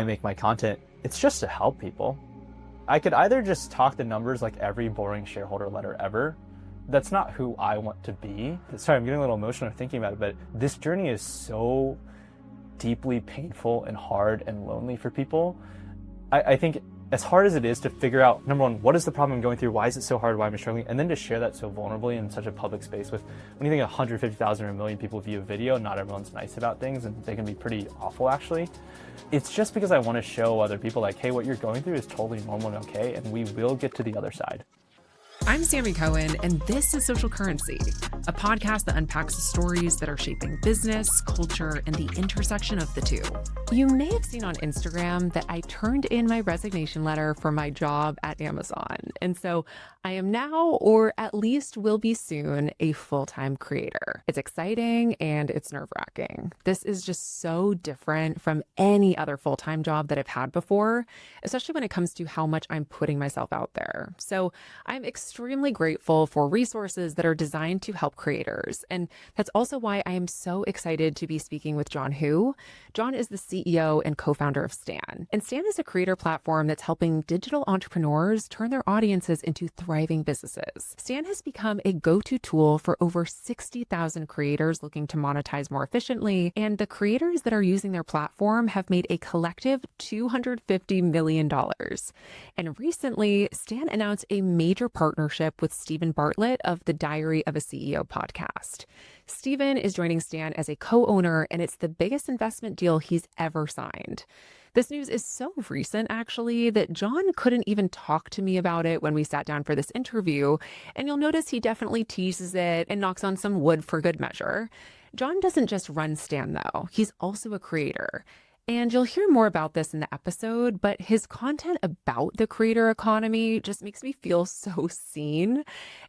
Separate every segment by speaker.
Speaker 1: I make my content, it's just to help people. I could either just talk the numbers like every boring shareholder letter ever. That's not who I want to be. Sorry, I'm getting a little emotional thinking about it, but this journey is so deeply painful and hard and lonely for people. I think as hard as it is to figure out, number one, what is the problem I'm going through? Why is it so hard? Why am I struggling? And then to share that so vulnerably in such a public space with, when you think 150,000 or a million people view a video, not everyone's nice about things and they can be pretty awful actually. It's just because I want to show other people like, hey, what you're going through is totally normal and okay, and we will get to the other side.
Speaker 2: I'm Sammi Cohen, and this is Social Currency, a podcast that unpacks the stories that are shaping business, culture, and the intersection of the two. You may have seen on Instagram that I turned in my resignation letter for my job at Amazon. And so I am now, or at least will be soon, a full-time creator. It's exciting and it's nerve-wracking. This is just so different from any other full-time job that I've had before, especially when it comes to how much I'm putting myself out there. So I'm extremely grateful for resources that are designed to help creators. And that's also why I am so excited to be speaking with John Hu. John is the CEO and co-founder of Stan. And Stan is a creator platform that's helping digital entrepreneurs turn their audiences into thriving businesses. Stan has become a go-to tool for over 60,000 creators looking to monetize more efficiently. And the creators that are using their platform have made a collective $250 million. And recently, Stan announced a major partnership with Stephen Bartlett of the Diary of a CEO podcast. Stephen is joining Stan as a co-owner, and it's the biggest investment deal he's ever signed. This news is so recent, actually, that John couldn't even talk to me about it when we sat down for this interview, and you'll notice he definitely teases it and knocks on some wood for good measure. John doesn't just run Stan, though. He's also a creator. And you'll hear more about this in the episode, but his content about the creator economy just makes me feel so seen.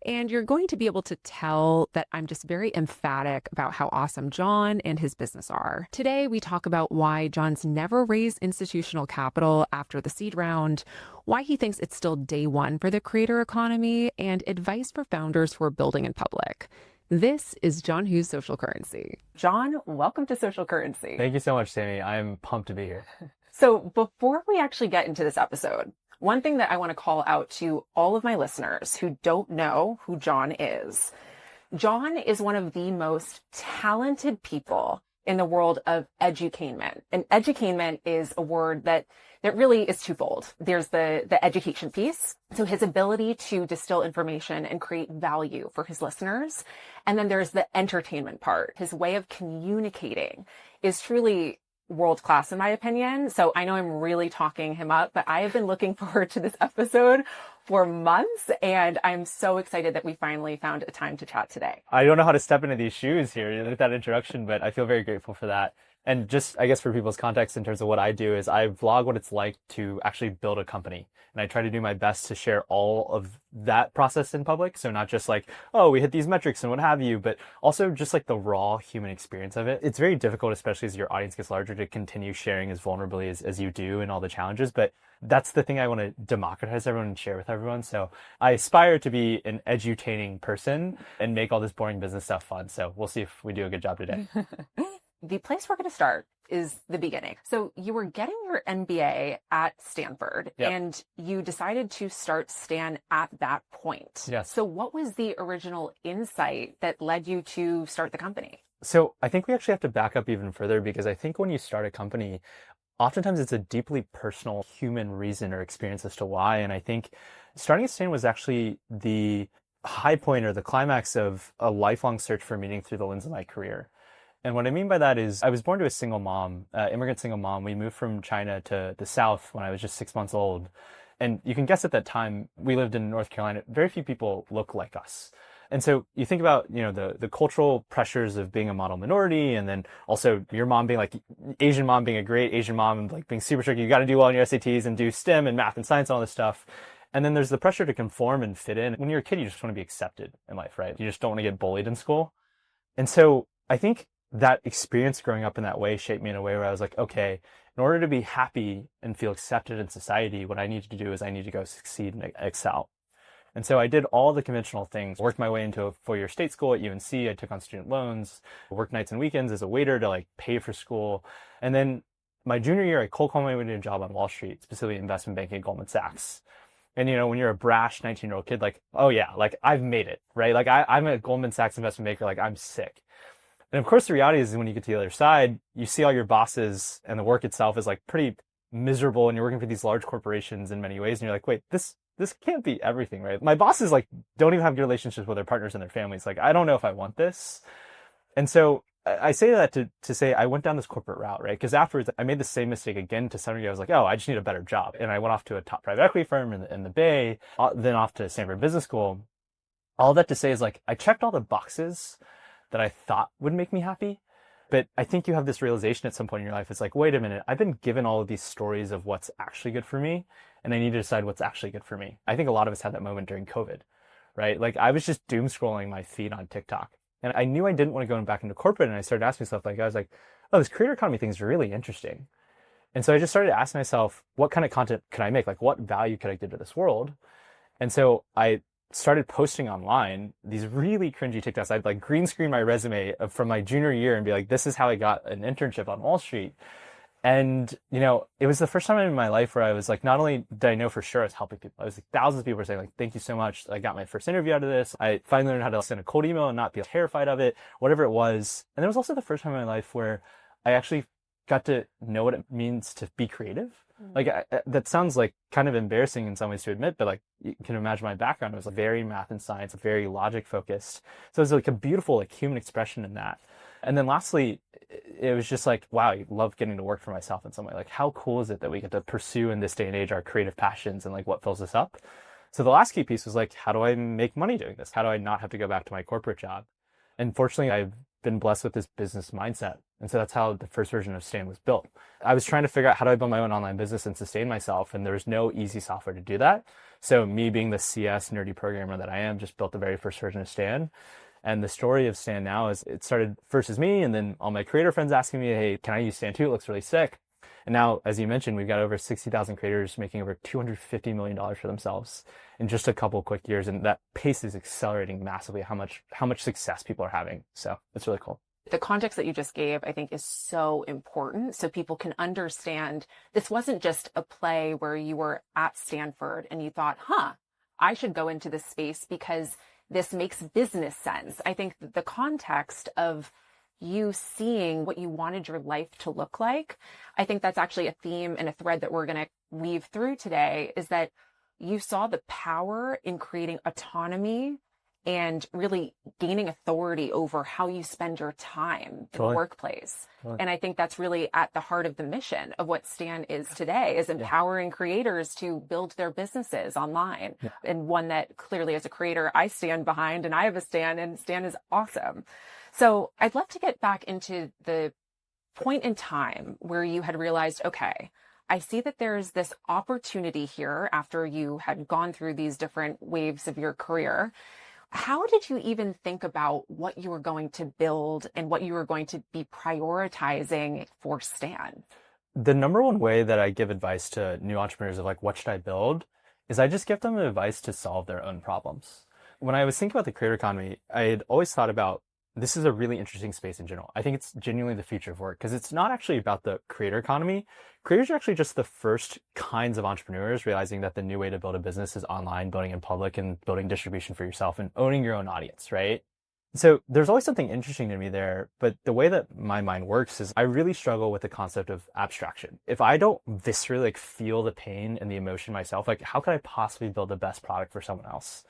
Speaker 2: And you're going to be able to tell that I'm just very emphatic about how awesome John and his business are. Today, we talk about why John's never raised institutional capital after the seed round, why he thinks it's still day one for the creator economy, and advice for founders who are building in public. This is John Hu's Social Currency. John, welcome to Social Currency.
Speaker 1: Thank you so much, Sammi. I'm pumped to be here.
Speaker 2: So before we actually get into this episode, one thing that I want to call out to all of my listeners who don't know who John is one of the most talented people in the world of edutainment. And edutainment is a word that really is twofold. There's the education piece, so his ability to distill information and create value for his listeners. And then there's the entertainment part. His way of communicating is truly world-class in my opinion. So I know I'm really talking him up, but I have been looking forward to this episode for months, and I'm so excited that we finally found a time to chat today.
Speaker 1: I don't know how to step into these shoes here with that introduction, but I feel very grateful for that. And just, I guess, for people's context in terms of what I do is I vlog what it's like to actually build a company. And I try to do my best to share all of that process in public. So not just like, oh, we hit these metrics and what have you, but also just like the raw human experience of it. It's very difficult, especially as your audience gets larger, to continue sharing as vulnerably as you do and all the challenges. But that's the thing I want to democratize everyone and share with everyone. So I aspire to be an edutaining person and make all this boring business stuff fun. So we'll see if we do a good job today.
Speaker 2: The place we're going to start is the beginning. So you were getting your MBA at Stanford,
Speaker 1: Yep.
Speaker 2: and you decided to start Stan at that point.
Speaker 1: Yes.
Speaker 2: So what was the original insight that led you to start the company?
Speaker 1: So I think we actually have to back up even further, because I think when you start a company, oftentimes it's a deeply personal human reason or experience as to why. And I think starting at Stan was actually the high point or the climax of a lifelong search for meaning through the lens of my career. And what I mean by that is I was born to a single mom, immigrant single mom. We moved from China to the South when I was just 6 months old. And you can guess at that time, we lived in North Carolina. Very few people look like us. And so you think about, the cultural pressures of being a model minority, and then also your mom being like Asian mom, being a great Asian mom, and like being super strict. You got to do well in your SATs and do STEM and math and science and all this stuff. And then there's the pressure to conform and fit in. When you're a kid, you just want to be accepted in life, right? You just don't want to get bullied in school. And so I think that experience growing up in that way shaped me in a way where I was like, okay, in order to be happy and feel accepted in society, what I need to do is I need to go succeed and excel. And so I did all the conventional things, worked my way into a four-year state school at UNC. I took on student loans, worked nights and weekends as a waiter to like pay for school. And then my junior year, I cold called my way to a job on Wall Street, specifically investment banking at Goldman Sachs. And when you're a brash 19-year-old kid, like, oh yeah, like I've made it, right? Like I'm a Goldman Sachs investment banker, like I'm sick. And of course, the reality is when you get to the other side, you see all your bosses and the work itself is like pretty miserable, and you're working for these large corporations in many ways, and you're like, wait, this can't be everything, right? My bosses like don't even have good relationships with their partners and their families. Like, I don't know if I want this. And so I say that to say I went down this corporate route, right? Because afterwards, I made the same mistake again to some degree. I was like, oh, I just need a better job. And I went off to a top private equity firm in the Bay, then off to Stanford Business School. All that to say is like, I checked all the boxes that I thought would make me happy. But I think you have this realization at some point in your life. It's like, wait a minute, I've been given all of these stories of what's actually good for me, and I need to decide what's actually good for me. I think a lot of us had that moment during COVID, right? Like I was just doom scrolling my feed on TikTok. And I knew I didn't want to go back into corporate. And I started asking myself, like, I was like, oh, this creator economy thing is really interesting. And so I just started asking myself, what kind of content can I make? Like, what value could I give to this world? And so I started posting online these really cringy TikToks. I'd like green screen my resume from my junior year and be like, this is how I got an internship on Wall Street. And, it was the first time in my life where I was like, not only did I know for sure I was helping people, I was like, thousands of people were saying like, thank you so much. I got my first interview out of this. I finally learned how to send a cold email and not be terrified of it, whatever it was. And it was also the first time in my life where I actually got to know what it means to be creative. Like that sounds like kind of embarrassing in some ways to admit, but like you can imagine my background was like very math and science, very logic focused. So it was like a beautiful like human expression in that. And then lastly, it was just like, wow, I love getting to work for myself in some way. Like how cool is it that we get to pursue in this day and age our creative passions and like what fills us up? So the last key piece was like, how do I make money doing this? How do I not have to go back to my corporate job? And fortunately, I've been blessed with this business mindset. And so that's how the first version of Stan was built. I was trying to figure out how do I build my own online business and sustain myself, and there was no easy software to do that. So me being the CS nerdy programmer that I am, just built the very first version of Stan. And the story of Stan now is it started first as me, and then all my creator friends asking me, hey, can I use Stan too? It looks really sick. And now, as you mentioned, we've got over 60,000 creators making over $250 million for themselves in just a couple of quick years. And that pace is accelerating massively how much success people are having. So it's really cool.
Speaker 3: The context that you just gave, I think, is so important so people can understand this wasn't just a play where you were at Stanford and you thought, I should go into this space because this makes business sense. I think the context of you seeing what you wanted your life to look like, I think that's actually a theme and a thread that we're going to weave through today, is that you saw the power in creating autonomy and really gaining authority over how you spend your time in the workplace. And I think that's really at the heart of the mission of what Stan is today, is empowering creators to build their businesses online. And one that clearly as a creator, I stand behind, and I have a Stan, and Stan is awesome. So I'd love to get back into the point in time where you had realized, okay, I see that there's this opportunity here after you had gone through these different waves of your career. How did you even think about what you were going to build and what you were going to be prioritizing for Stan?
Speaker 1: The number one way that I give advice to new entrepreneurs of like, what should I build, is I just give them advice to solve their own problems. When I was thinking about the creator economy, I had always thought about, this is a really interesting space in general. I think it's genuinely the future of work because it's not actually about the creator economy. Creators are actually just the first kinds of entrepreneurs realizing that the new way to build a business is online, building in public, and building distribution for yourself and owning your own audience, right? So there's always something interesting to me there, but the way that my mind works is I really struggle with the concept of abstraction. If I don't viscerally like feel the pain and the emotion myself, like how could I possibly build the best product for someone else?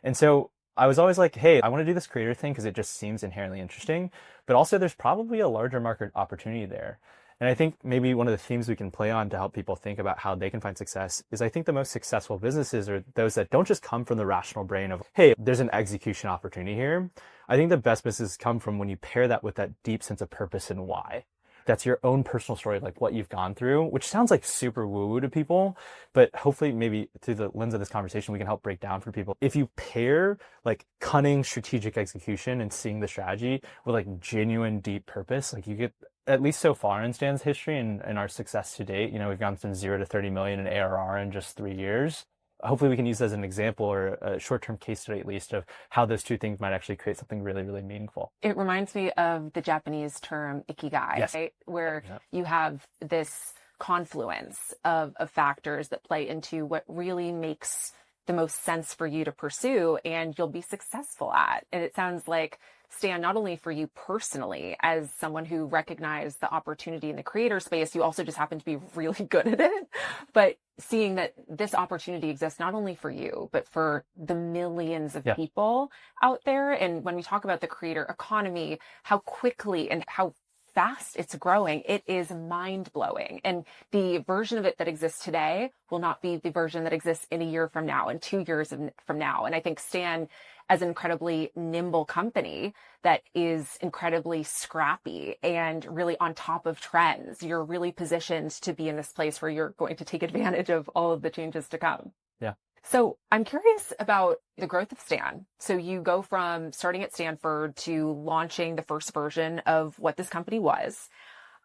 Speaker 1: And so I was always like, hey, I want to do this creator thing because it just seems inherently interesting, but also there's probably a larger market opportunity there. And I think maybe one of the themes we can play on to help people think about how they can find success is I think the most successful businesses are those that don't just come from the rational brain of, hey, there's an execution opportunity here. I think the best businesses come from when you pair that with that deep sense of purpose and why. That's your own personal story, like what you've gone through, which sounds like super woo-woo to people, but hopefully maybe through the lens of this conversation, we can help break down for people. If you pair like cunning strategic execution and seeing the strategy with like genuine deep purpose, like you get, at least so far in Stan's history and our success to date, we've gone from 0 to 30 million in ARR in just 3 years. hopefully we can use as an example or a short-term case study at least of how those two things might actually create something really, really meaningful.
Speaker 3: It reminds me of the Japanese term ikigai,
Speaker 1: Yes.
Speaker 3: right? Where
Speaker 1: Yeah.
Speaker 3: you have this confluence of factors that play into what really makes the most sense for you to pursue and you'll be successful at. And it sounds like, Stan, not only for you personally, as someone who recognized the opportunity in the creator space, you also just happen to be really good at it. But seeing that this opportunity exists not only for you, but for the millions of people out there. And when we talk about the creator economy, how quickly and how fast it's growing, it is mind blowing. And the version of it that exists today will not be the version that exists in a year from now and 2 years from now. And I think Stan, as an incredibly nimble company that is incredibly scrappy and really on top of trends, you're really positioned to be in this place where you're going to take advantage of all of the changes to come.
Speaker 1: Yeah.
Speaker 3: So I'm curious about the growth of Stan. So you go from starting at Stanford to launching the first version of what this company was.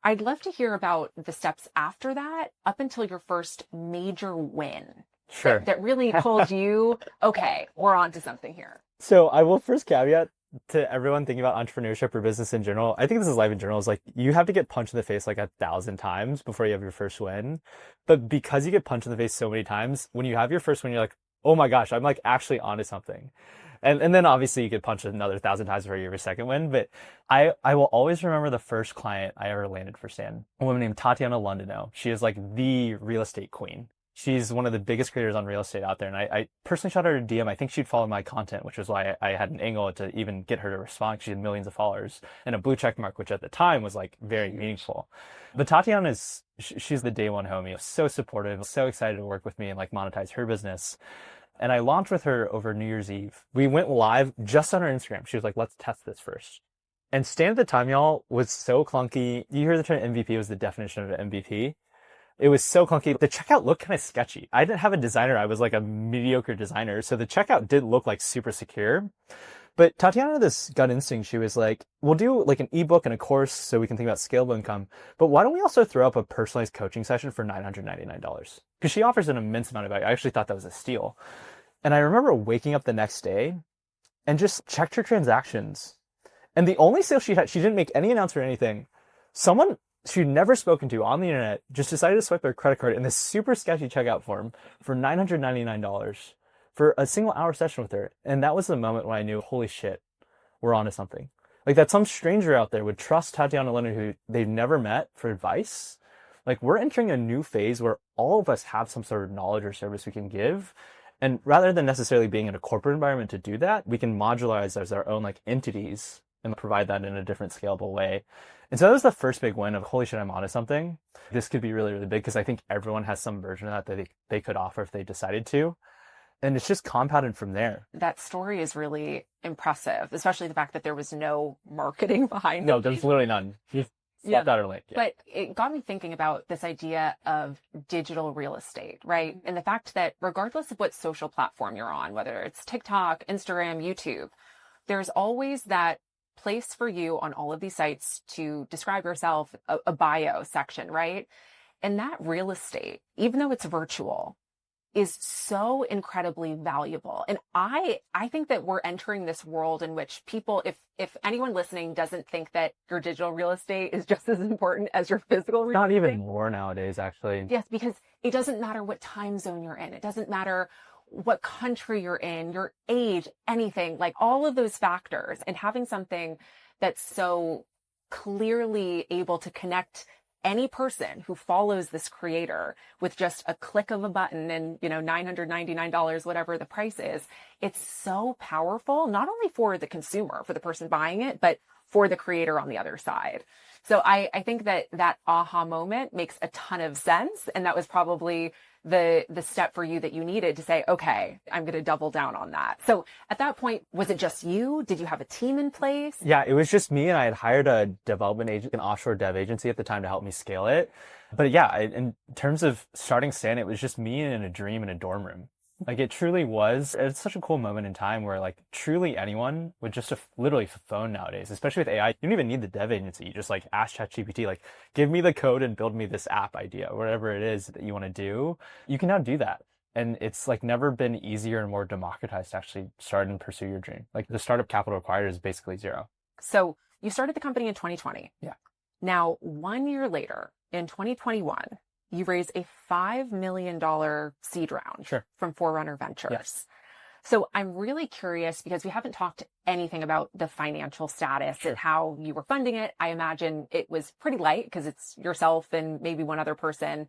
Speaker 3: I'd love to hear about the steps after that up until your first major win.
Speaker 1: Sure.
Speaker 3: That really told you, okay, we're on to something here.
Speaker 1: So I will first caveat to everyone thinking about entrepreneurship or business in general. I think this is life in general. Is like you have to get punched in the face like 1,000 times before you have your first win. But because you get punched in the face so many times, when you have your first win, you're like, oh my gosh, I'm like actually onto something. And then obviously you get punched another 1,000 times before you have your second win. But I will always remember the first client I ever landed for Stan, a woman named Tatiana Londino. She is like the real estate queen. She's one of the biggest creators on real estate out there. And I personally shot her a DM. I think she'd follow my content, which was why I had an angle to even get her to respond. She had millions of followers and a blue check mark, which at the time was like very meaningful. But Tatiana she's the day one homie. So supportive, so excited to work with me and like monetize her business. And I launched with her over New Year's Eve. We went live just on her Instagram. She was like, let's test this first. And Stan at the time, y'all, was so clunky. You hear the term MVP was the definition of an MVP. It was so clunky. The checkout looked kind of sketchy. I didn't have a designer. I was like a mediocre designer. So the checkout did look like super secure. But Tatiana had this gut instinct. She was like, we'll do like an ebook and a course so we can think about scalable income. But why don't we also throw up a personalized coaching session for $999? Because she offers an immense amount of value. I actually thought that was a steal. And I remember waking up the next day and just checked her transactions. And the only sale she had, she didn't make any announcement or anything. Someone she'd never spoken to on the internet just decided to swipe their credit card in this super sketchy checkout form for $999 for a single hour session with her. And that was the moment when I knew, holy shit, we're onto something. Like that some stranger out there would trust Tatiana Leonard, who they've never met, for advice. Like we're entering a new phase where all of us have some sort of knowledge or service we can give. And rather than necessarily being in a corporate environment to do that, we can modularize as our own like entities and provide that in a different scalable way. And so that was the first big win of, holy shit, I'm onto something. This could be really, really big because I think everyone has some version of that they could offer if they decided to. And it's just compounded from there.
Speaker 3: That story is really impressive, especially the fact that there was no marketing behind it.
Speaker 1: No, there's literally none. Just slapped out her link. Yeah.
Speaker 3: But it got me thinking about this idea of digital real estate, right? And the fact that regardless of what social platform you're on, whether it's TikTok, Instagram, YouTube, there's always that place for you on all of these sites to describe yourself, a bio section, right? And that real estate, even though it's virtual, is so incredibly valuable. And I think that we're entering this world in which people, if anyone listening doesn't think that your digital real estate is just as important as your physical real estate.
Speaker 1: Not even more nowadays, actually.
Speaker 3: Yes, because it doesn't matter what time zone you're in. It doesn't matter what country you're in, your age, anything, like all of those factors, and having something that's so clearly able to connect any person who follows this creator with just a click of a button and, $999, whatever the price is. It's so powerful, not only for the consumer, for the person buying it, but for the creator on the other side. So I think that aha moment makes a ton of sense. And that was probably the step for you that you needed to say, okay, I'm going to double down on that. So at that point, was it just you? Did you have a team in place?
Speaker 1: Yeah, it was just me, and I had hired a development agent, an offshore dev agency at the time to help me scale it. But yeah, in terms of starting Stan, it was just me in a dream in a dorm room. Like it truly was. It's such a cool moment in time where like truly anyone with just literally a phone nowadays, especially with AI, you don't even need the dev agency. You just like ask ChatGPT, like give me the code and build me this app idea, whatever it is that you want to do. You can now do that. And it's like never been easier and more democratized to actually start and pursue your dream. Like the startup capital required is basically zero.
Speaker 3: So you started the company in 2020.
Speaker 1: Yeah.
Speaker 3: Now, 1 year later, in 2021, you raised a $5 million seed round from Forerunner Ventures.
Speaker 1: Yes.
Speaker 3: So I'm really curious because we haven't talked anything about the financial status and how you were funding it. I imagine it was pretty light because it's yourself and maybe one other person.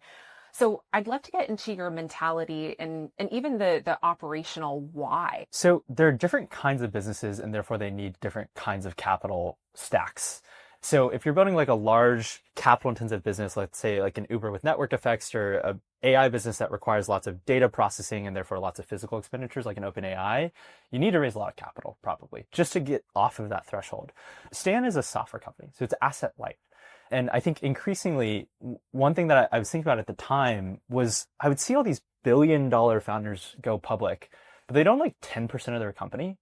Speaker 3: So I'd love to get into your mentality and even the operational why.
Speaker 1: So there are different kinds of businesses and therefore they need different kinds of capital stacks. So if you're building like a large capital intensive business, let's say like an Uber with network effects or a AI business that requires lots of data processing and therefore lots of physical expenditures like an OpenAI, you need to raise a lot of capital probably just to get off of that threshold. Stan is a software company, so it's asset light. And I think increasingly, one thing that I was thinking about at the time was I would see all these billion-dollar founders go public, but they own like 10% of their company,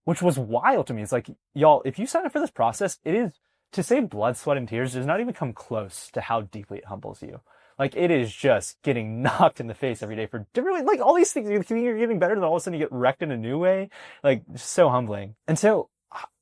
Speaker 1: which was wild to me. It's like, y'all, if you sign up for this process, it is, to say blood, sweat, and tears does not even come close to how deeply it humbles you. Like it is just getting knocked in the face every day for different, like all these things. You think you're getting better, then all of a sudden you get wrecked in a new way. Like just so humbling. And so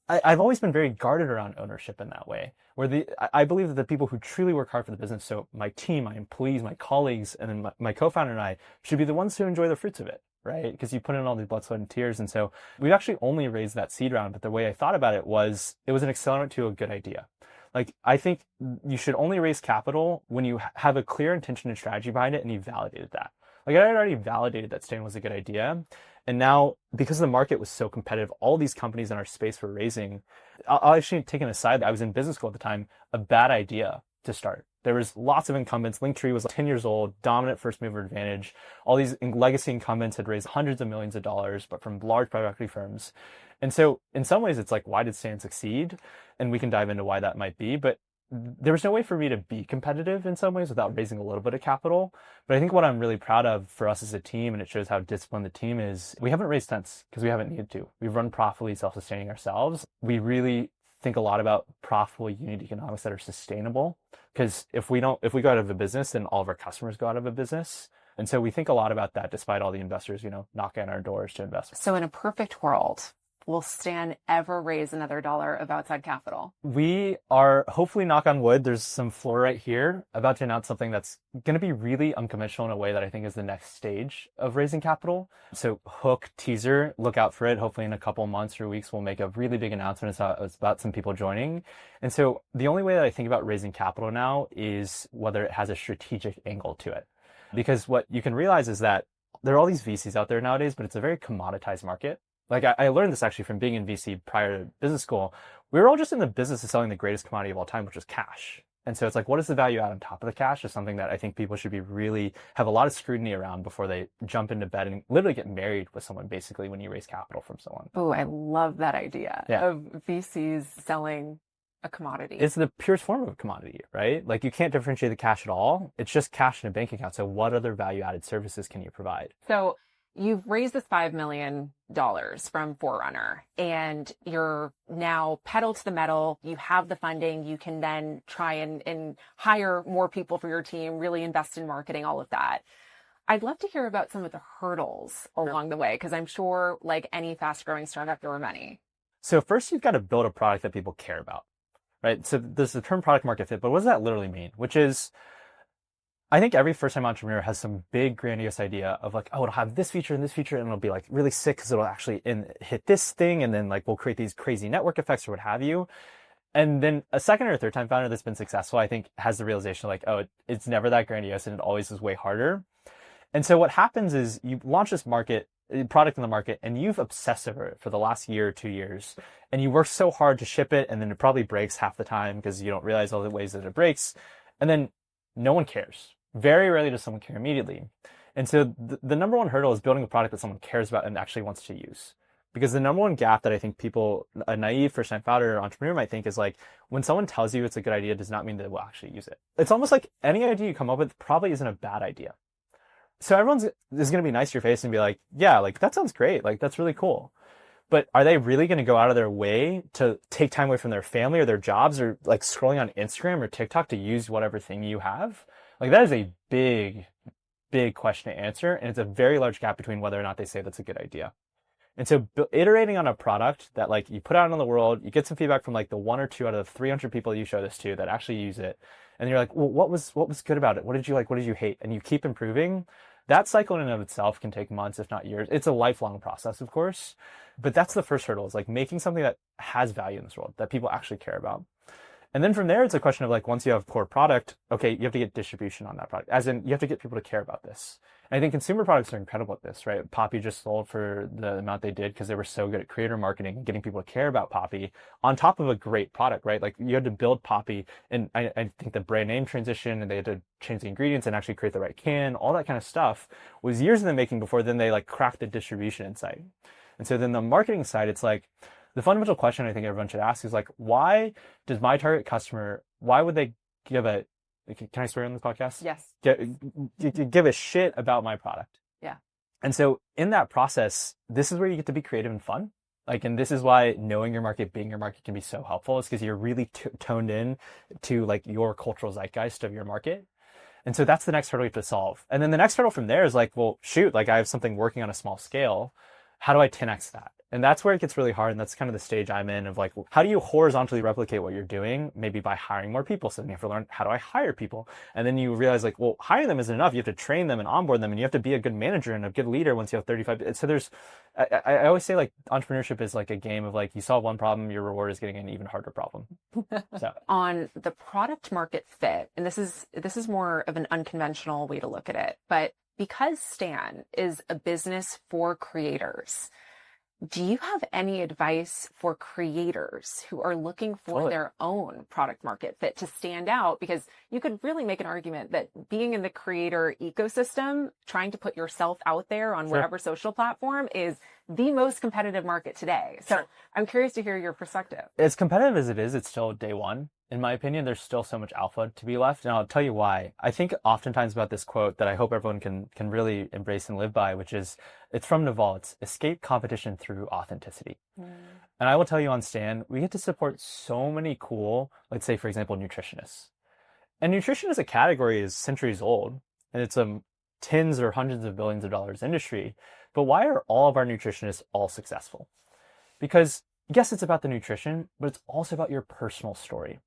Speaker 1: I've always been very guarded around ownership in that way, where I believe that the people who truly work hard for the business, so my team, my employees, my colleagues, and then my co-founder and I should be the ones who enjoy the fruits of it, right? Because you put in all these blood, sweat, and tears. And so we've actually only raised that seed round, but the way I thought about it was an accelerant to a good idea. Like, I think you should only raise capital when you have a clear intention and strategy behind it and you validated that. Like, I had already validated that Stan was a good idea. And now, because the market was so competitive, all these companies in our space were raising. I'll actually take an aside. I was in business school at the time, a bad idea to start. There was lots of incumbents. Linktree was 10 years old, dominant first mover advantage. All these legacy incumbents had raised hundreds of millions of dollars, but from large private equity firms. And so in some ways, it's like, why did Stan succeed? And we can dive into why that might be. But there was no way for me to be competitive in some ways without raising a little bit of capital. But I think what I'm really proud of for us as a team, and it shows how disciplined the team is, we haven't raised cents because we haven't needed to. We've run profitably, self-sustaining ourselves. We really think a lot about profitable unit economics that are sustainable. Because if we go out of a business, then all of our customers go out of a business. And so we think a lot about that despite all the investors, knocking on our doors to invest.
Speaker 3: So in a perfect world, will Stan ever raise another dollar of outside capital?
Speaker 1: We are, hopefully, knock on wood, there's some floor right here, about to announce something that's going to be really unconventional in a way that I think is the next stage of raising capital. So hook, teaser, look out for it. Hopefully in a couple months or weeks, we'll make a really big announcement. It's about some people joining. And so the only way that I think about raising capital now is whether it has a strategic angle to it. Because what you can realize is that there are all these VCs out there nowadays, but it's a very commoditized market. Like I learned this actually from being in VC prior to business school. We were all just in the business of selling the greatest commodity of all time, which is cash. And so it's like, what is the value add on top of the cash is something that I think people should be really have a lot of scrutiny around before they jump into bed and literally get married with someone basically when you raise capital from someone.
Speaker 3: Oh, I love that idea of VCs selling a commodity.
Speaker 1: It's the purest form of a commodity, right? Like you can't differentiate the cash at all. It's just cash in a bank account. So what other value added services can you provide?
Speaker 3: So you've raised this $5 million from Forerunner and you're now pedal to the metal. You have the funding. You can then try and hire more people for your team, really invest in marketing, all of that. I'd love to hear about some of the hurdles along the way, because I'm sure like any fast growing startup, there were many.
Speaker 1: So first you've got to build a product that people care about, right? So there's the term product market fit, but what does that literally mean? Which is, I think every first-time entrepreneur has some big grandiose idea of like, oh, it'll have this feature and it'll be like really sick because it'll actually hit this thing, and then like we'll create these crazy network effects or what have you. And then a second or third time founder that's been successful, I think, has the realization like, oh, it's never that grandiose and it always is way harder. And so what happens is you launch this product in the market, and you've obsessed over it for the last year or 2 years, and you work so hard to ship it, and then it probably breaks half the time because you don't realize all the ways that it breaks, and then no one cares. Very rarely does someone care immediately. And so the number one hurdle is building a product that someone cares about and actually wants to use. Because the number one gap that I think people, a naive first-time founder or entrepreneur might think is like, when someone tells you it's a good idea, does not mean that they will actually use it. It's almost like any idea you come up with probably isn't a bad idea. So everyone's is going to be nice to your face and be like, yeah, like that sounds great. Like that's really cool. But are they really going to go out of their way to take time away from their family or their jobs or like scrolling on Instagram or TikTok to use whatever thing you have? Like that is a big big question to answer. And it's a very large gap between whether or not they say that's a good idea. And so iterating on a product that like you put out in the world, you get some feedback from like the 1 or 2 out of the 300 people you show this to that actually use it. And you're like, well, what was good about it? What did you like? What did you hate? And you keep improving. That cycle in and of itself can take months, if not years. It's a lifelong process, of course. But that's the first hurdle, is like making something that has value in this world, that people actually care about. And then from there, it's a question of like, once you have core product, okay, you have to get distribution on that product. As in, you have to get people to care about this. And I think consumer products are incredible at this, right? Poppy just sold for the amount they did because they were so good at creator marketing and getting people to care about Poppy on top of a great product, right? Like you had to build Poppy, and I think the brand name transition, and they had to change the ingredients and actually create the right can, all that kind of stuff was years in the making before then they like cracked the distribution insight. And so then the marketing side, it's like, the fundamental question I think everyone should ask is like, why does my target customer, why would they give a, can I swear on this podcast?
Speaker 3: Yes.
Speaker 1: Give a shit about my product?
Speaker 3: Yeah.
Speaker 1: And so in that process, this is where you get to be creative and fun. Like, and this is why knowing your market, being your market can be so helpful, is because you're really toned in to like your cultural zeitgeist of your market. And so that's the next hurdle you have to solve. And then the next hurdle from there is like, well, shoot, like I have something working on a small scale. How do I 10x that? And that's where it gets really hard. And that's kind of the stage I'm in of like, how do you horizontally replicate what you're doing? Maybe by hiring more people. So then you have to learn, how do I hire people? And then you realize like, well, hiring them isn't enough. You have to train them and onboard them, and you have to be a good manager and a good leader once you have 35. So there's, I always say like entrepreneurship is like a game of like, you solve one problem, your reward is getting an even harder problem. So
Speaker 3: on the product market fit, and this is more of an unconventional way to look at it, but because Stan is a business for creators, do you have any advice for creators who are looking for their own product market fit to stand out? Because you could really make an argument that being in the creator ecosystem, trying to put yourself out there on whatever social platform, is the most competitive market today. So I'm curious to hear your perspective.
Speaker 1: As competitive as it is, it's still day one. In my opinion, there's still so much alpha to be left. And I'll tell you why. I think oftentimes about this quote that I hope everyone can really embrace and live by, which is, it's from Naval. It's escape competition through authenticity. And I will tell you on Stan, we get to support so many cool, let's say, for example, nutritionists. And nutrition as a category is centuries old, and it's a tens or hundreds of billions of dollars industry. But why are all of our nutritionists all successful? Because yes, it's about the nutrition, but it's also about your personal story.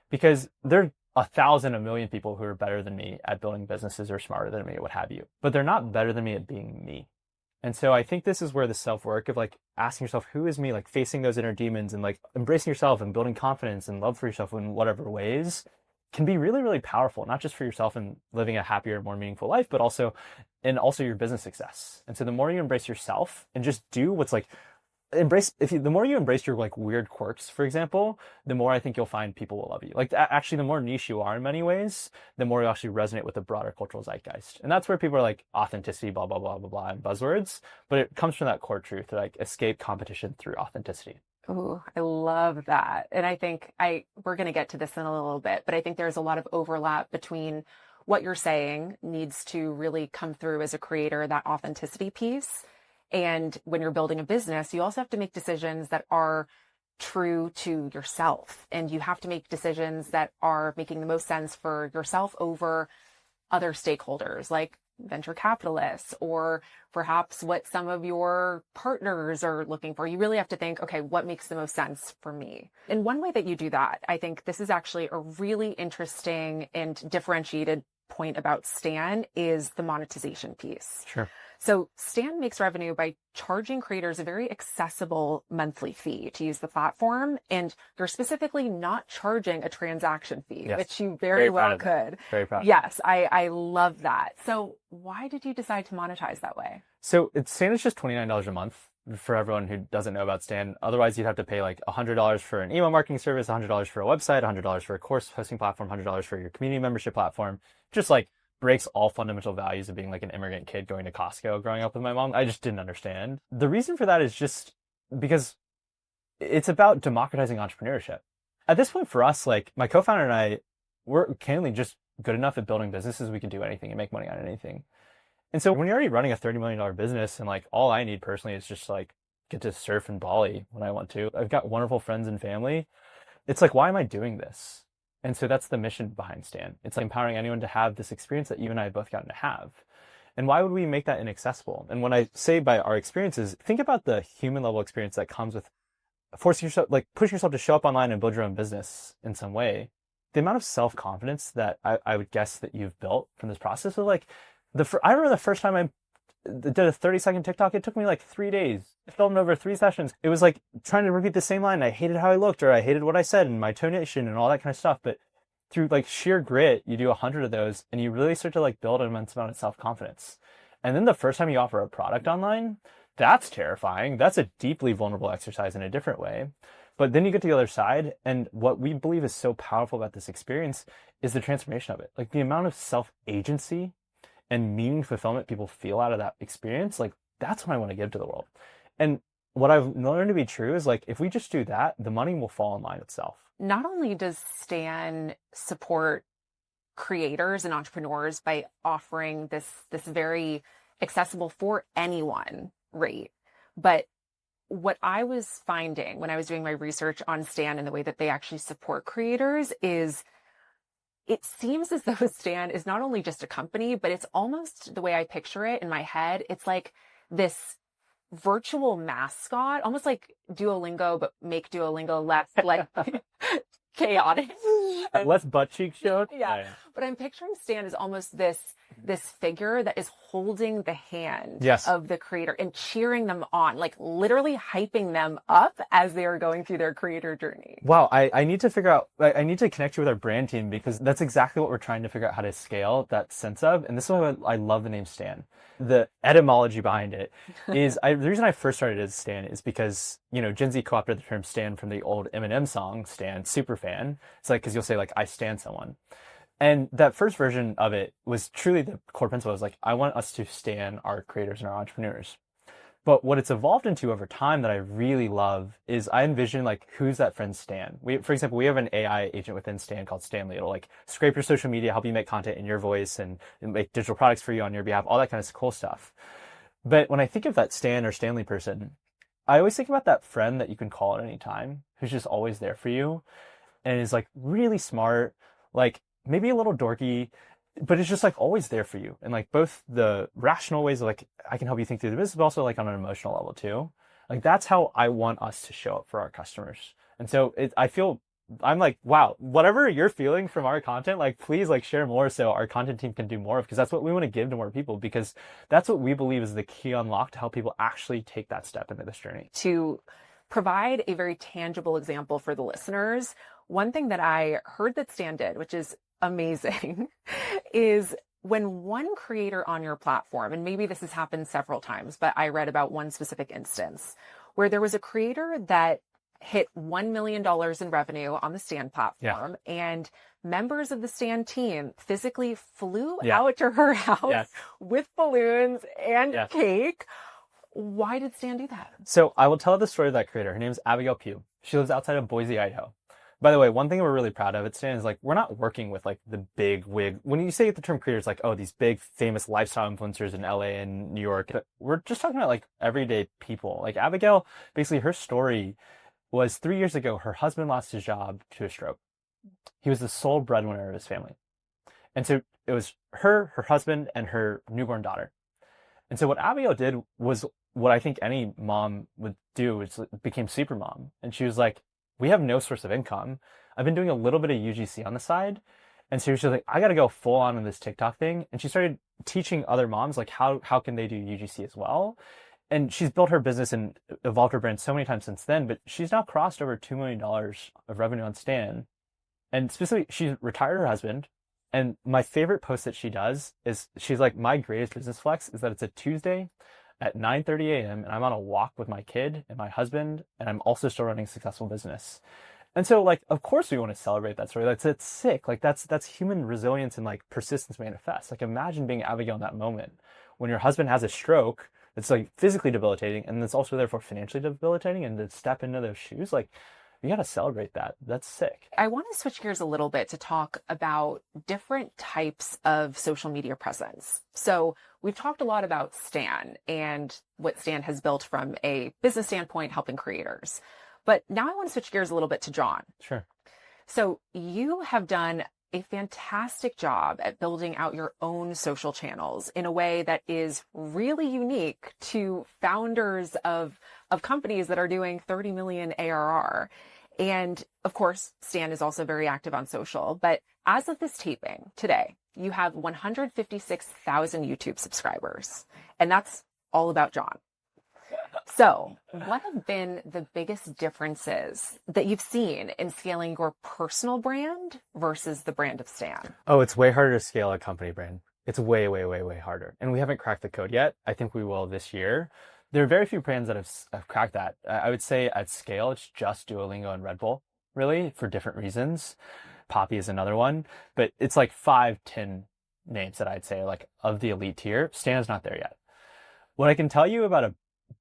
Speaker 1: Because there are 1,000, 1,000,000 people who are better than me at building businesses or smarter than me, or what have you. But they're not better than me at being me. And so I think this is where the self-work of like asking yourself, who is me? Like facing those inner demons and like embracing yourself and building confidence and love for yourself in whatever ways can be really, really powerful, not just for yourself and living a happier, more meaningful life, but also your business success. And so the more you embrace yourself and just do what's like, the more you embrace your like weird quirks, for example, the more I think you'll find people will love you. Like actually, the more niche you are in many ways, the more you actually resonate with the broader cultural zeitgeist. And that's where people are like authenticity, blah, blah, blah, blah, blah, and buzzwords. But it comes from that core truth, like escape competition through authenticity.
Speaker 3: Oh, I love that. And I think we're going to get to this in a little bit, but I think there's a lot of overlap between what you're saying needs to really come through as a creator, that authenticity piece. And when you're building a business, you also have to make decisions that are true to yourself. And you have to make decisions that are making the most sense for yourself over other stakeholders, like venture capitalists, or perhaps what some of your partners are looking for. You really have to think, okay, what makes the most sense for me? And one way that you do that, I think this is actually a really interesting and differentiated point about Stan, is the monetization piece.
Speaker 1: Sure.
Speaker 3: So Stan makes revenue by charging creators a very accessible monthly fee to use the platform. And you're specifically not charging a transaction fee, which you very well could.
Speaker 1: Very proud.
Speaker 3: Yes, I love that. So why did you decide to monetize that way?
Speaker 1: So Stan is just $29 a month for everyone who doesn't know about Stan. Otherwise, you'd have to pay like $100 for an email marketing service, $100 for a website, $100 for a course hosting platform, $100 for your community membership platform. Just like breaks all fundamental values of being like an immigrant kid going to Costco growing up with my mom. I just didn't understand. The reason for that is just because it's about democratizing entrepreneurship. At this point for us, like my co-founder and I, we're candidly just good enough at building businesses. We can do anything and make money on anything. And so when you're already running a $30 million business and like all I need personally is just like get to surf in Bali when I want to. I've got wonderful friends and family. It's like, why am I doing this? And so that's the mission behind Stan. It's like empowering anyone to have this experience that you and I have both gotten to have. And why would we make that inaccessible? And when I say by our experiences, think about the human level experience that comes with forcing yourself, like pushing yourself to show up online and build your own business in some way. The amount of self-confidence that I would guess that you've built from this process of like, I remember the first time I did a 30-second TikTok, it took me like 3 days. I filmed over 3 sessions. It was like trying to repeat the same line. I hated how I looked, or I hated what I said and my tonation and all that kind of stuff. But through like sheer grit, you do 100 of those and you really start to like build an immense amount of self-confidence. And then the first time you offer a product online, that's terrifying. That's a deeply vulnerable exercise in a different way. But then you get to the other side, and what we believe is so powerful about this experience is the transformation of it. Like the amount of self-agency and meaning fulfillment people feel out of that experience, like that's what I want to give to the world. And what I've learned to be true is like, if we just do that, the money will fall in line itself.
Speaker 3: Not only does Stan support creators and entrepreneurs by offering this very accessible for anyone rate, but what I was finding when I was doing my research on Stan and the way that they actually support creators is it seems as though Stan is not only just a company, but it's almost the way I picture it in my head. It's like this virtual mascot, almost like Duolingo, but make Duolingo less like chaotic.
Speaker 1: Less butt cheek show.
Speaker 3: Yeah. But I'm picturing Stan as almost this figure that is holding the hand
Speaker 1: Yes.
Speaker 3: of the creator and cheering them on, like literally hyping them up as they are going through their creator journey.
Speaker 1: Wow, I need to figure out, I need to connect you with our brand team because that's exactly what we're trying to figure out how to scale that sense of. And this is why I love the name Stan. The etymology behind it is, the reason I first started as Stan is because, you know, Gen Z co-opted the term Stan from the old Eminem song, Stan, super fan. It's like, because you'll say like, I stan someone. And that first version of it was truly the core principle. It was like, I want us to stan our creators and our entrepreneurs. But what it's evolved into over time that I really love is I envision like, who's that friend Stan? For example, we have an AI agent within Stan called Stanley. It'll like scrape your social media, help you make content in your voice and make digital products for you on your behalf, all that kind of cool stuff. But when I think of that Stan or Stanley person, I always think about that friend that you can call at any time, who's just always there for you and is like really smart, like maybe a little dorky, but it's just like always there for you. And like both the rational ways of like, I can help you think through the business, but also like on an emotional level too. Like that's how I want us to show up for our customers. And so I'm like, wow, whatever you're feeling from our content, like please like share more so our content team can do more of, because that's what we want to give to more people, because that's what we believe is the key unlock to help people actually take that step into this journey.
Speaker 3: To provide a very tangible example for the listeners, one thing that I heard that Stan did, which is amazing, is when one creator on your platform, and maybe this has happened several times, but I read about one specific instance where there was a creator that hit $1 million in revenue on the Stan platform, and members of the Stan team physically flew out to her house with balloons and cake. Why did Stan do that?
Speaker 1: So I will tell the story of that creator. Her name is Abigail Pugh. She lives outside of Boise, Idaho. By the way, one thing we're really proud of at Stan is like, we're not working with like the big wig. When you say the term creators, like, oh, these big famous lifestyle influencers in LA and New York, we're just talking about like everyday people. Like Abigail, basically her story was 3 years ago, her husband lost his job to a stroke. He was the sole breadwinner of his family. And so it was her husband, and her newborn daughter. And so what Abigail did was what I think any mom would do, is became super mom. And she was like, we have no source of income. I've been doing a little bit of UGC on the side. And so she was like, I got to go full on this TikTok thing. And she started teaching other moms, like, how can they do UGC as well? And she's built her business and evolved her brand so many times since then, but she's now crossed over $2 million of revenue on Stan. And specifically, she retired her husband. And my favorite post that she does is, she's like, my greatest business flex is that it's a Tuesday at 9:30 a.m. and I'm on a walk with my kid and my husband, and I'm also still running a successful business. And so like, of course we want to celebrate that story. That's sick. Like that's human resilience and like persistence manifest. Like imagine being Abigail in that moment when your husband has a stroke. It's like physically debilitating, and it's also therefore financially debilitating, and to step into those shoes, like you got to celebrate that. That's sick.
Speaker 3: I want to switch gears a little bit to talk about different types of social media presence. So we've talked a lot about Stan and what Stan has built from a business standpoint, helping creators. But now I want to switch gears a little bit to John.
Speaker 1: Sure.
Speaker 3: So you have done a fantastic job at building out your own social channels in a way that is really unique to founders of companies that are doing 30 million ARR. And of course, Stan is also very active on social, but as of this taping today, you have 156,000 YouTube subscribers, and that's all about John. So what have been the biggest differences that you've seen in scaling your personal brand versus the brand of Stan?
Speaker 1: Oh, it's way harder to scale a company brand. It's way, way, way, way harder. And we haven't cracked the code yet. I think we will this year. There are very few brands that have cracked that. I would say at scale, it's just Duolingo and Red Bull, really, for different reasons. Poppy is another one, but it's like 5-10 names that I'd say like of the elite tier. Stan is not there yet. What I can tell you about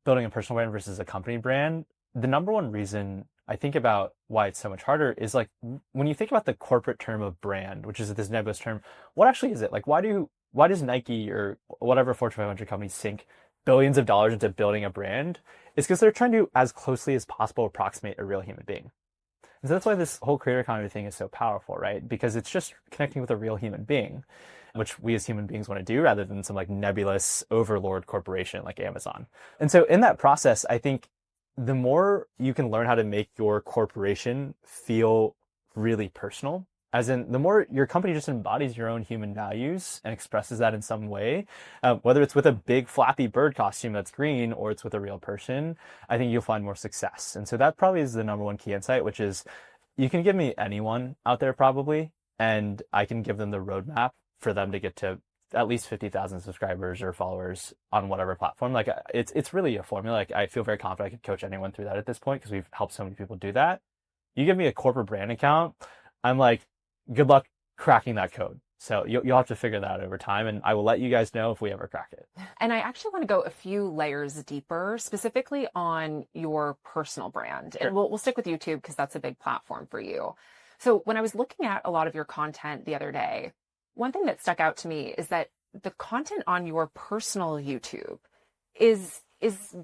Speaker 1: building a personal brand versus a company brand, the number one reason I think about why it's so much harder is like when you think about the corporate term of brand, which is this nebulous term, what actually is it? Like why does Nike or whatever Fortune 500 company sink billions of dollars into building a brand? It's because they're trying to, as closely as possible, approximate a real human being. And so that's why this whole creator economy thing is so powerful, right? Because it's just connecting with a real human being, which we as human beings want to do rather than some like nebulous overlord corporation like Amazon. And so in that process, I think the more you can learn how to make your corporation feel really personal, as in the more your company just embodies your own human values and expresses that in some way, whether it's with a big flappy bird costume that's green or it's with a real person, I think you'll find more success. And so that probably is the number one key insight, which is you can give me anyone out there probably, and I can give them the roadmap for them to get to at least 50,000 subscribers or followers on whatever platform. Like it's really a formula. Like I feel very confident I could coach anyone through that at this point because we've helped so many people do that. You give me a corporate brand account, I'm like, good luck cracking that code. So you'll have to figure that out over time, and I will let you guys know if we ever crack it.
Speaker 3: And I actually want to go a few layers deeper, specifically on your personal brand.
Speaker 1: Sure.
Speaker 3: And we'll stick with YouTube because that's a big platform for you. So when I was looking at a lot of your content the other day, one thing that stuck out to me is that the content on your personal YouTube is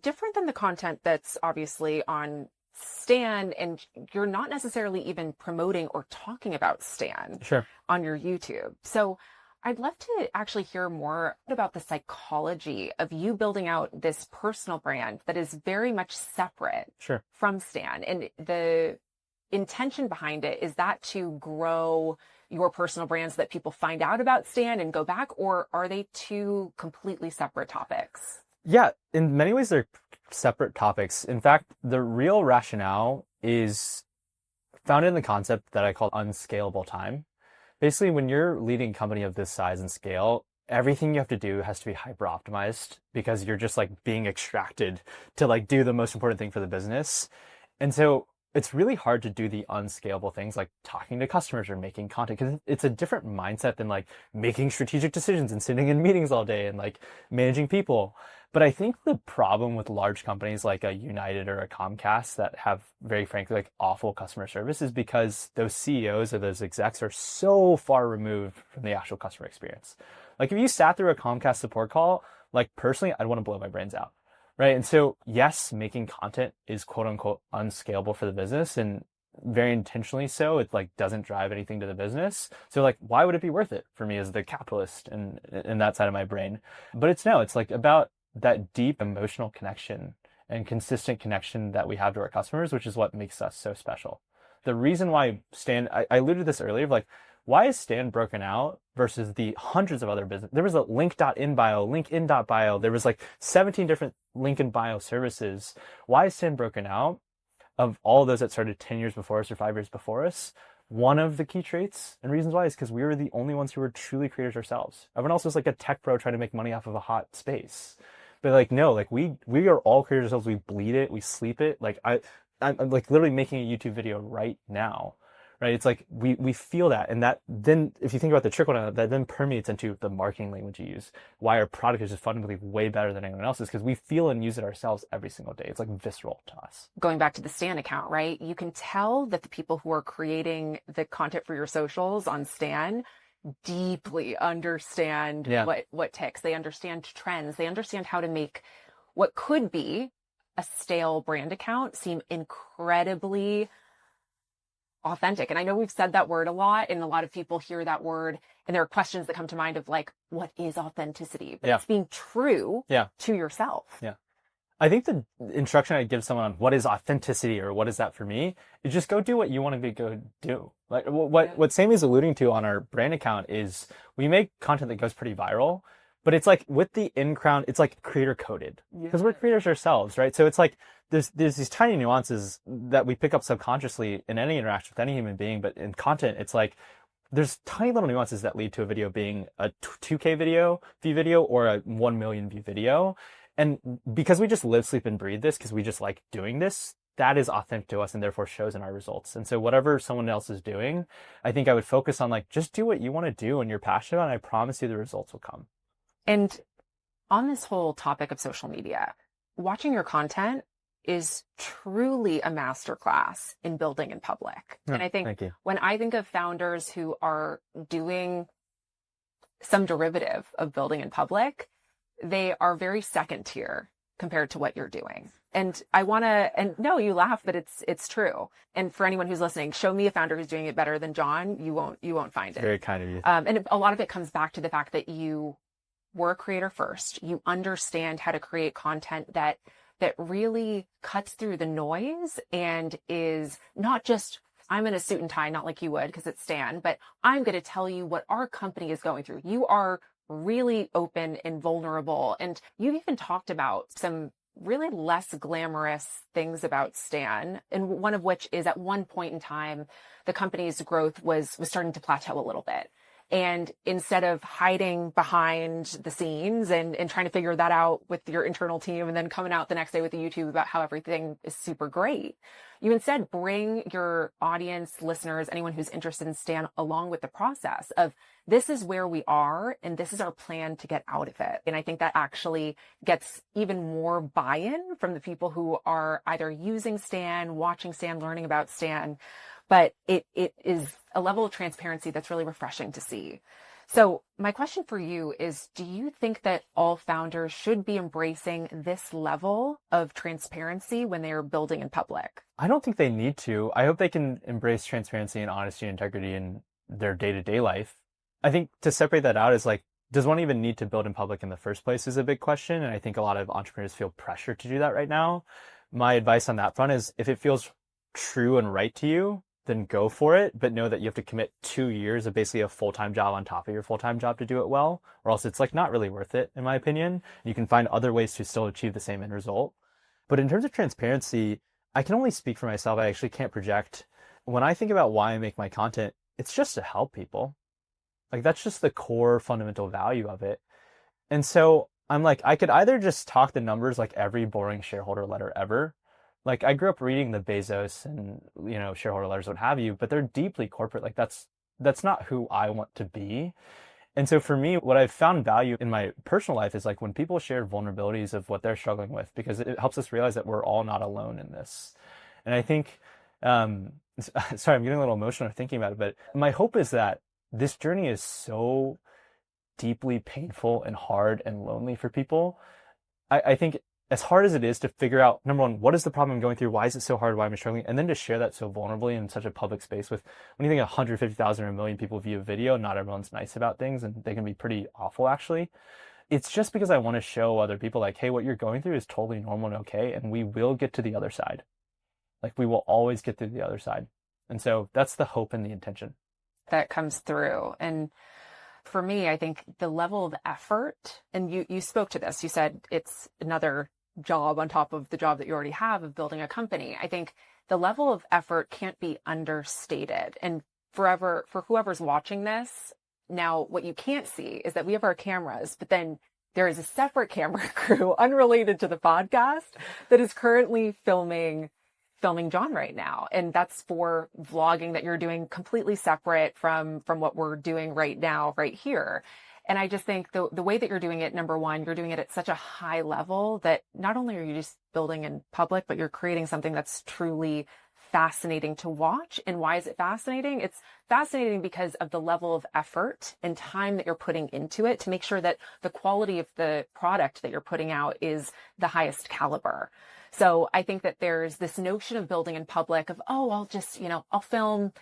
Speaker 3: different than the content that's obviously on Stan, and you're not necessarily even promoting or talking about Stan
Speaker 1: Sure.
Speaker 3: on your YouTube. So I'd love to actually hear more about the psychology of you building out this personal brand that is very much separate
Speaker 1: Sure.
Speaker 3: from Stan. And the intention behind it, is that to grow your personal brands that people find out about Stan and go back, or are they two completely separate topics?
Speaker 1: Yeah, in many ways, they're separate topics. In fact, the real rationale is founded in the concept that I call unscalable time. Basically, when you're leading a company of this size and scale, everything you have to do has to be hyper optimized because you're just like being extracted to like do the most important thing for the business. And so it's really hard to do the unscalable things like talking to customers or making content because it's a different mindset than like making strategic decisions and sitting in meetings all day and like managing people. But I think the problem with large companies like a United or a Comcast that have very frankly like awful customer service is because those CEOs or those execs are so far removed from the actual customer experience. Like if you sat through a Comcast support call, like personally, I'd want to blow my brains out. Right. And so, yes, making content is quote unquote unscalable for the business and very intentionally so. It like doesn't drive anything to the business. So like, why would it be worth it for me as the capitalist and in that side of my brain? But it's like about that deep emotional connection and consistent connection that we have to our customers, which is what makes us so special. The reason why Stan, I alluded to this earlier, like, why is Stan broken out versus the hundreds of other business? There was a link.in.bio, link.in.bio. There was like 17 different link in bio services. Why is Stan broken out of all those that started 10 years before us or 5 years before us? One of the key traits and reasons why is because we were the only ones who were truly creators ourselves. Everyone else was like a tech bro trying to make money off of a hot space. But like, no, like we are all creators ourselves. We bleed it. We sleep it. Like I'm like literally making a YouTube video right now. Right. It's like we feel that. And that then if you think about the trickle down, that then permeates into the marketing language you use. Why our product is just fundamentally way better than anyone else's because we feel and use it ourselves every single day. It's like visceral to us.
Speaker 3: Going back to the Stan account, right? You can tell that the people who are creating the content for your socials on Stan deeply understand what ticks. They understand trends. They understand how to make what could be a stale brand account seem incredibly authentic. And I know we've said that word a lot, and a lot of people hear that word and there are questions that come to mind of like, what is authenticity? But it's being true to yourself.
Speaker 1: Yeah. I think the instruction I'd give someone on what is authenticity or what is that for me is just go do what you want to go do. Like what Sammy's alluding to on our brand account is we make content that goes pretty viral, but it's like with the in-crown, it's like creator coded because we're creators ourselves, right? So it's like there's these tiny nuances that we pick up subconsciously in any interaction with any human being, but in content, it's like there's tiny little nuances that lead to a video being a 2K view video or a 1 million view video. And because we just live, sleep, and breathe this, because we just like doing this, that is authentic to us and therefore shows in our results. And so whatever someone else is doing, I think I would focus on like, just do what you want to do and you're passionate about, and I promise you the results will come.
Speaker 3: And on this whole topic of social media, watching your content is truly a masterclass in building in public. And I think when I think of founders who are doing some derivative of building in public, they are very second tier compared to what you're doing. And I want to, and no, you laugh, but it's true. And for anyone who's listening, show me a founder who's doing it better than John. You won't find it.
Speaker 1: Very kind of you.
Speaker 3: And a lot of it comes back to the fact that you were a creator first. You understand how to create content that really cuts through the noise and is not just, I'm in a suit and tie, not like you would because it's Stan, but I'm going to tell you what our company is going through. You are really open and vulnerable. And you even talked about some really less glamorous things about Stan. And one of which is at one point in time, the company's growth was starting to plateau a little bit. And instead of hiding behind the scenes and trying to figure that out with your internal team and then coming out the next day with a YouTube about how everything is super great, you instead bring your audience, listeners, anyone who's interested in Stan along with the process of this is where we are and this is our plan to get out of it. And I think that actually gets even more buy-in from the people who are either using Stan, watching Stan, learning about Stan. But it is a level of transparency that's really refreshing to see. So my question for you is, do you think that all founders should be embracing this level of transparency when they are building in public?
Speaker 1: I don't think they need to. I hope they can embrace transparency and honesty and integrity in their day-to-day life. I think to separate that out is like, does one even need to build in public in the first place is a big question. And I think a lot of entrepreneurs feel pressure to do that right now. My advice on that front is if it feels true and right to you, then go for it, but know that you have to commit 2 years of basically a full-time job on top of your full-time job to do it well, or else it's like not really worth it, in my opinion. You can find other ways to still achieve the same end result. But in terms of transparency, I can only speak for myself. I actually can't project. When I think about why I make my content, it's just to help people. Like that's just the core fundamental value of it. And so I'm like, I could either just talk the numbers like every boring shareholder letter ever. Like I grew up reading the Bezos and, shareholder letters, what have you, but they're deeply corporate. Like that's not who I want to be. And so for me, what I've found value in my personal life is like when people share vulnerabilities of what they're struggling with, because it helps us realize that we're all not alone in this. And I think, sorry, I'm getting a little emotional thinking about it, but my hope is that this journey is so deeply painful and hard and lonely for people. I think as hard as it is to figure out, number one, what is the problem I'm going through? Why is it so hard? Why am I struggling? And then to share that so vulnerably in such a public space with, when you think 150,000 or a million people view a video, not everyone's nice about things and they can be pretty awful actually. It's just because I want to show other people like, hey, what you're going through is totally normal and okay. And we will get to the other side. Like we will always get to the other side. And so that's the hope and the intention
Speaker 3: that comes through. And for me, I think the level of effort, and you spoke to this, you said it's another job on top of the job that you already have of building a company. I think the level of effort can't be understated. And for whoever's watching this, now what you can't see is that we have our cameras, but then there is a separate camera crew unrelated to the podcast that is currently filming John right now. And that's for vlogging that you're doing completely separate from what we're doing right now, right here. And I just think the way that you're doing it, number one, you're doing it at such a high level that not only are you just building in public, but you're creating something that's truly fascinating to watch. And why is it fascinating? It's fascinating because of the level of effort and time that you're putting into it to make sure that the quality of the product that you're putting out is the highest caliber. So I think that there's this notion of building in public of, oh, I'll just, I'll film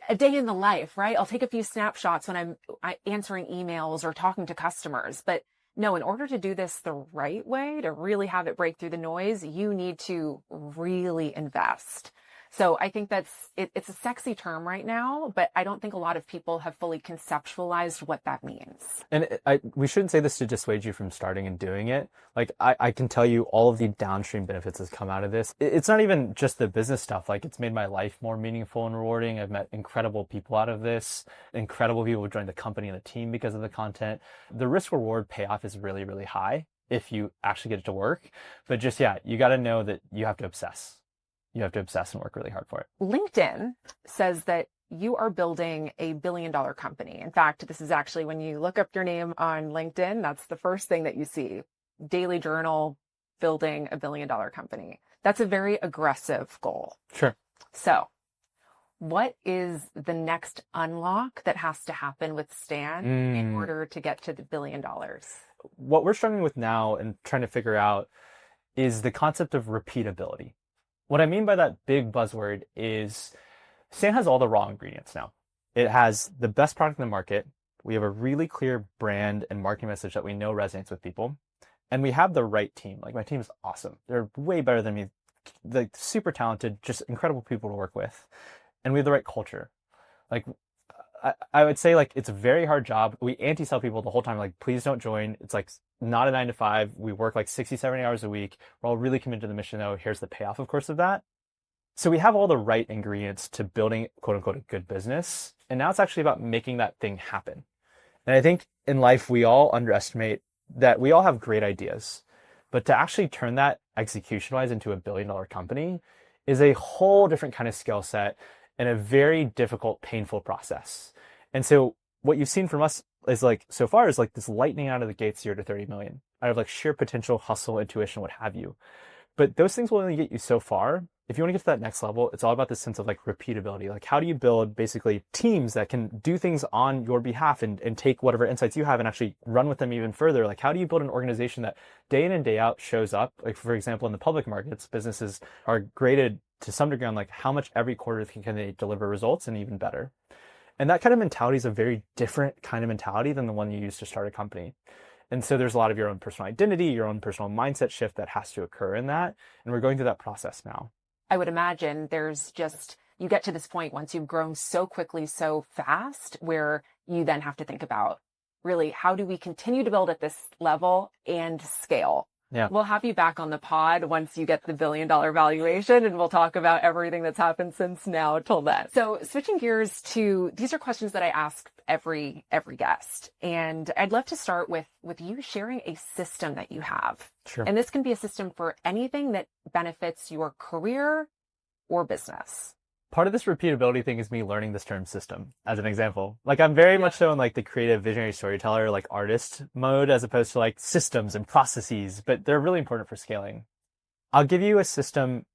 Speaker 3: a day in the life, right? I'll take a few snapshots when I'm answering emails or talking to customers. But no, in order to do this the right way, to really have it break through the noise, you need to really invest. So I think it's a sexy term right now, but I don't think a lot of people have fully conceptualized what that means.
Speaker 1: And we shouldn't say this to dissuade you from starting and doing it. Like, I can tell you all of the downstream benefits that's come out of this. It's not even just the business stuff. Like, it's made my life more meaningful and rewarding. I've met incredible people out of this. Incredible people who joined the company and the team because of the content. The risk reward payoff is really, really high if you actually get it to work. But just, you got to know that you have to obsess. You have to obsess and work really hard for it.
Speaker 3: LinkedIn says that you are building a $1 billion company. In fact, this is actually when you look up your name on LinkedIn, that's the first thing that you see. Daily Journal, building a $1 billion company. That's a very aggressive goal.
Speaker 1: Sure.
Speaker 3: So what is the next unlock that has to happen with Stan in order to get to the $1 billion?
Speaker 1: What we're struggling with now and trying to figure out is the concept of repeatability. What I mean by that big buzzword is Stan has all the raw ingredients now. It has the best product in the market. We have a really clear brand and marketing message that we know resonates with people. And we have the right team. Like, my team is awesome. They're way better than me. Like, super talented, just incredible people to work with. And we have the right culture. Like, I would say, like, it's a very hard job. We anti-sell people the whole time. Like, please don't join. It's like not a 9 to 5. We work like 60, 70 hours a week. We're all really committed to the mission, though. Here's the payoff, of course, of that. So we have all the right ingredients to building, quote unquote, a good business. And now it's actually about making that thing happen. And I think in life, we all underestimate that we all have great ideas, but to actually turn that execution-wise into a $1 billion company is a whole different kind of skill set and a very difficult, painful process. And so what you've seen from us is like, so far, is like this lightning out of the gates 0 to 30 million out of like sheer potential, hustle, intuition, what have you. But those things will only get you so far. If you want to get to that next level, it's all about this sense of like repeatability. Like, how do you build basically teams that can do things on your behalf and take whatever insights you have and actually run with them even further? Like, how do you build an organization that day in and day out shows up? Like, for example, in the public markets, businesses are graded to some degree on like how much every quarter can they deliver results and even better. And that kind of mentality is a very different kind of mentality than the one you use to start a company. And so there's a lot of your own personal identity, your own personal mindset shift that has to occur in that. And we're going through that process now.
Speaker 3: I would imagine there's just, you get to this point once you've grown so quickly, so fast, where you then have to think about, really, how do we continue to build at this level and scale?
Speaker 1: Yeah.
Speaker 3: We'll have you back on the pod once you get the $1 billion valuation, and we'll talk about everything that's happened since now till then. So switching gears to, these are questions that I ask every guest. And I'd love to start with you sharing a system that you have.
Speaker 1: Sure.
Speaker 3: And this can be a system for anything that benefits your career or business.
Speaker 1: Part of this repeatability thing is me learning this term system as an example. Like, I'm very much so in like the creative visionary storyteller, like artist mode, as opposed to like systems and processes, but they're really important for scaling. I'll give you a system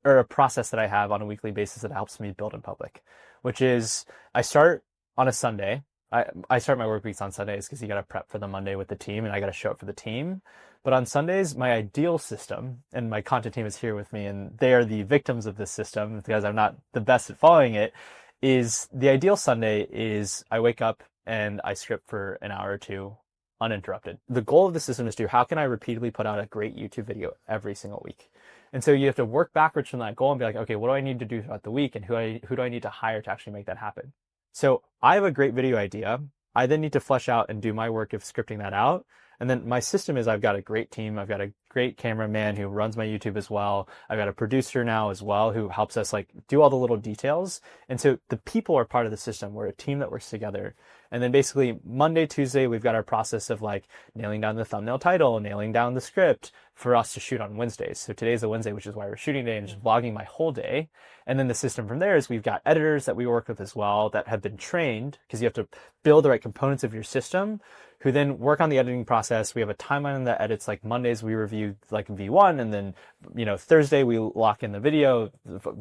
Speaker 1: or a process that I have on a weekly basis that helps me build in public, which is I start on a Sunday. I start my work weeks on Sundays because you got to prep for the Monday with the team and I got to show up for the team. But on Sundays, my ideal system, and my content team is here with me, and they are the victims of this system because I'm not the best at following it, is the ideal Sunday is I wake up and I script for an hour or two uninterrupted. The goal of the system is to, how can I repeatedly put out a great YouTube video every single week? And so you have to work backwards from that goal and be like, okay, what do I need to do throughout the week? And who do I need to hire to actually make that happen? So I have a great video idea. I then need to flesh out and do my work of scripting that out. And then my system is I've got a great team. I've got a great cameraman who runs my YouTube as well. I've got a producer now as well who helps us like do all the little details. And so the people are part of the system. We're a team that works together. And then basically Monday, Tuesday, we've got our process of like nailing down the thumbnail title, nailing down the script for us to shoot on Wednesdays. So today's a Wednesday, which is why we're shooting today, and just vlogging my whole day. And then the system from there is we've got editors that we work with as well that have been trained, because you have to build the right components of your system who then work on the editing process. We have a timeline that edits, like Mondays we review like V1, and then, Thursday we lock in the video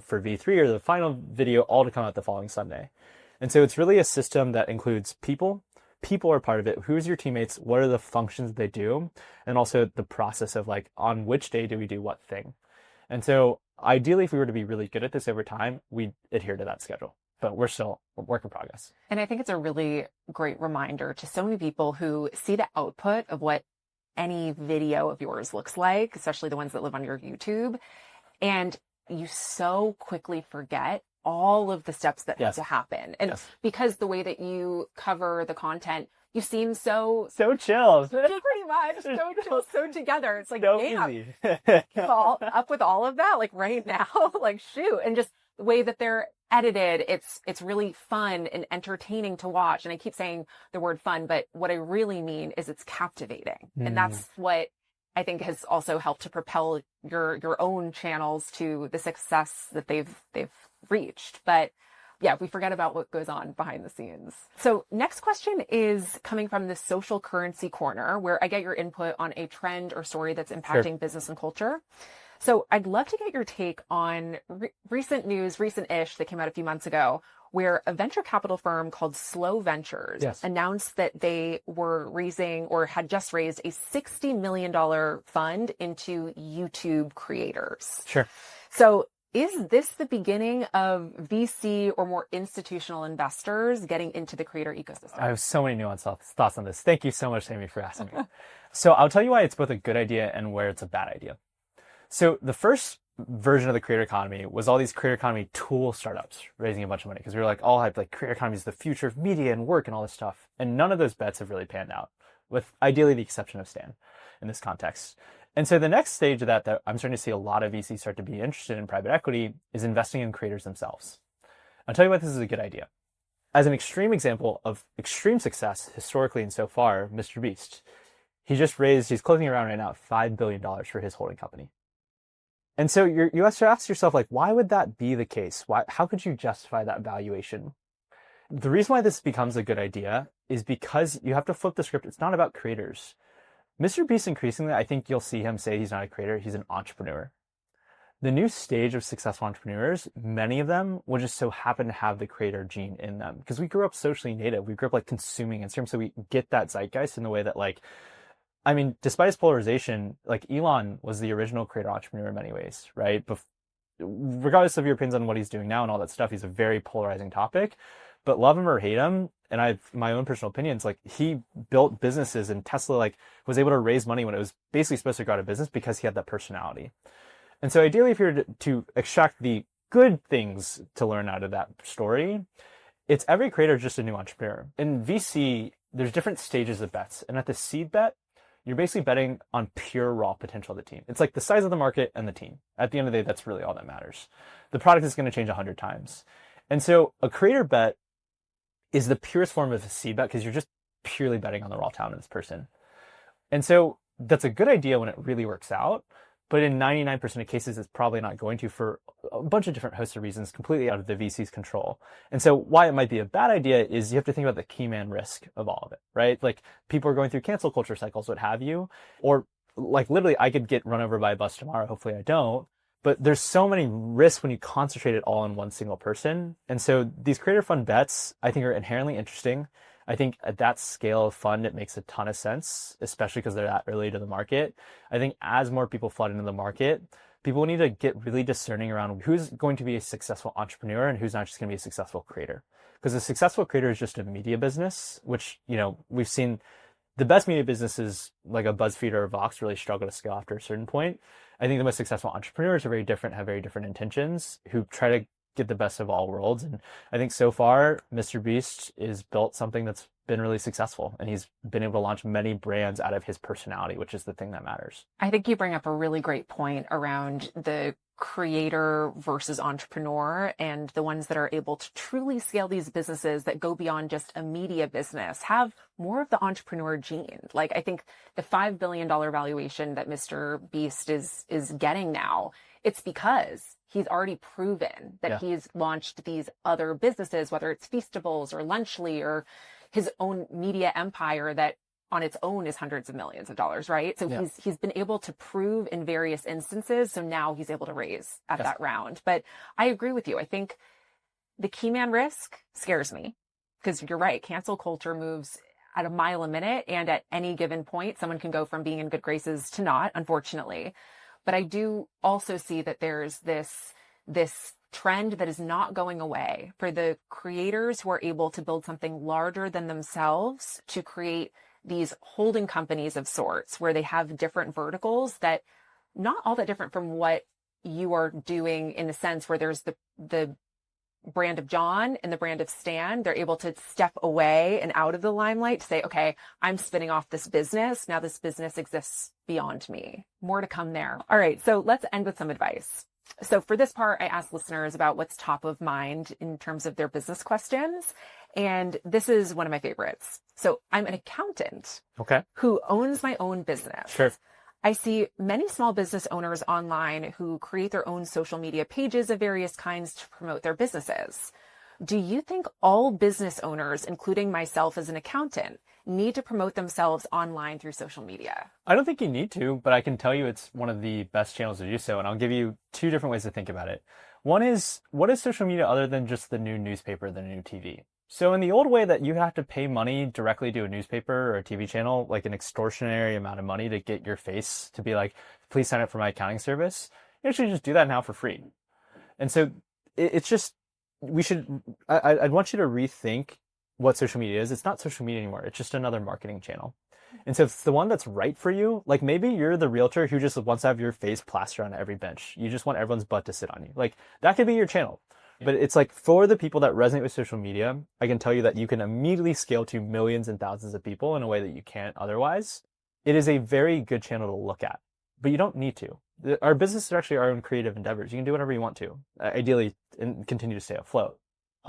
Speaker 1: for V3 or the final video, all to come out the following Sunday. And so it's really a system that includes people. People are part of it. Who's your teammates? What are the functions they do? And also the process of like, on which day do we do what thing? And so ideally, if we were to be really good at this over time, we adhere to that schedule. But we're still a work in progress.
Speaker 3: And I think it's a really great reminder to so many people who see the output of what any video of yours looks like, especially the ones that live on your YouTube. And you so quickly forget all of the steps that have to happen. And because the way that you cover the content, you seem so
Speaker 1: chill.
Speaker 3: Pretty much. So chill, so together. It's like,
Speaker 1: so
Speaker 3: damn,
Speaker 1: easy.
Speaker 3: up with all of that, like right now, like shoot. And just the way that they're edited, it's really fun and entertaining to watch. And I keep saying the word fun, but what I really mean is it's captivating. And that's what I think has also helped to propel your own channels to the success that they've reached. But yeah, we forget about what goes on behind the scenes. So next question is coming from the social currency corner, where I get your input on a trend or story that's impacting business and culture. So I'd love to get your take on recent news, recent-ish, that came out a few months ago, where a venture capital firm called Slow Ventures announced that they were raising, or had just raised, a $60 million fund into YouTube creators.
Speaker 1: Sure.
Speaker 3: So is this the beginning of VC or more institutional investors getting into the creator ecosystem?
Speaker 1: I have so many nuanced thoughts on this. Thank you so much, Sammi, for asking me. So I'll tell you why it's both a good idea and where it's a bad idea. So the first version of the creator economy was all these creator economy tool startups raising a bunch of money, because we were like all hyped, like creator economy is the future of media and work and all this stuff. And none of those bets have really panned out, with ideally the exception of Stan in this context. And so the next stage of that I'm starting to see a lot of VCs start to be interested in, private equity, is investing in creators themselves. I'll tell you why this is a good idea. As an extreme example of extreme success historically and so far, MrBeast, he's closing around right now $5 billion for his holding company. And so you have to ask yourself, like, why would that be the case? How could you justify that valuation? The reason why this becomes a good idea is because you have to flip the script. It's not about creators. MrBeast, increasingly, I think you'll see him say he's not a creator, he's an entrepreneur. The new stage of successful entrepreneurs, many of them will just so happen to have the creator gene in them, because we grew up socially native. We grew up like consuming Instagram, so we get that zeitgeist in the way that, like, I mean, despite his polarization, like Elon was the original creator entrepreneur in many ways, right? Regardless of your opinions on what he's doing now and all that stuff, he's a very polarizing topic. But love him or hate him, and I've my own personal opinions, like he built businesses, and Tesla like was able to raise money when it was basically supposed to go out of business because he had that personality. And so ideally, if you're to extract the good things to learn out of that story, it's every creator is just a new entrepreneur. In VC, there's different stages of bets. And at the seed bet, you're basically betting on pure raw potential of the team. It's like the size of the market and the team. At the end of the day, that's really all that matters. The product is going to change 100 times. And so a creator bet is the purest form of a seed bet, because you're just purely betting on the raw talent of this person. And so that's a good idea when it really works out. But in 99% of cases, it's probably not going to, for a bunch of different hosts of reasons, completely out of the VC's control. And so why it might be a bad idea is you have to think about the key man risk of all of it, right? Like people are going through cancel culture cycles, what have you, or like literally I could get run over by a bus tomorrow. Hopefully I don't. But there's so many risks when you concentrate it all on one single person. And so these creator fund bets, I think, are inherently interesting. I think at that scale of fund, it makes a ton of sense, especially because they're that early to the market. I think as more people flood into the market, people need to get really discerning around who's going to be a successful entrepreneur and who's not just going to be a successful creator. Because a successful creator is just a media business, which, we've seen the best media businesses like a BuzzFeed or a Vox really struggle to scale after a certain point. I think the most successful entrepreneurs are very different, have very different intentions, who try to get the best of all worlds. And I think so far, MrBeast is built something that's been really successful, and he's been able to launch many brands out of his personality, which is the thing that matters.
Speaker 3: I think you bring up a really great point around the creator versus entrepreneur, and the ones that are able to truly scale these businesses that go beyond just a media business have more of the entrepreneur gene. Like I think the $5 billion valuation that MrBeast is getting now, it's because he's already proven that he's launched these other businesses, whether it's Feastables or Lunchly or his own media empire, that on its own is hundreds of millions of dollars, right? So he's been able to prove in various instances. So now he's able to raise at that round. But I agree with you. I think the key man risk scares me because you're right. Cancel culture moves at a mile a minute. And at any given point, someone can go from being in good graces to not, unfortunately. But I do also see that there's this trend that is not going away for the creators who are able to build something larger than themselves to create these holding companies of sorts where they have different verticals that not all that different from what you are doing in the sense where there's the brand of John and the brand of Stan. They're able to step away and out of the limelight to say, okay, I'm spinning off this business. Now this business exists beyond me. More to come there. All right. So let's end with some advice. So for this part, I asked listeners about what's top of mind in terms of their business questions. And this is one of my favorites. So I'm an accountant who owns my own business.
Speaker 1: Sure.
Speaker 3: I see many small business owners online who create their own social media pages of various kinds to promote their businesses. Do you think all business owners, including myself as an accountant, need to promote themselves online through social media?
Speaker 1: I don't think you need to, but I can tell you it's one of the best channels to do so. And I'll give you two different ways to think about it. One is, what is social media other than just the new newspaper, the new TV? So in the old way that you have to pay money directly to a newspaper or a TV channel, like an extortionary amount of money to get your face to be like, please sign up for my accounting service, you actually just do that now for free. And so it's just, I'd want you to rethink what social media is. It's not social media anymore. It's just another marketing channel. And so if it's the one that's right for you, like maybe you're the realtor who just wants to have your face plastered on every bench. You just want everyone's butt to sit on you. Like that could be your channel. But it's like for the people that resonate with social media, I can tell you that you can immediately scale to millions and thousands of people in a way that you can't otherwise. It is a very good channel to look at, but you don't need to. Our business is actually our own creative endeavors. You can do whatever you want to, ideally, and continue to stay afloat.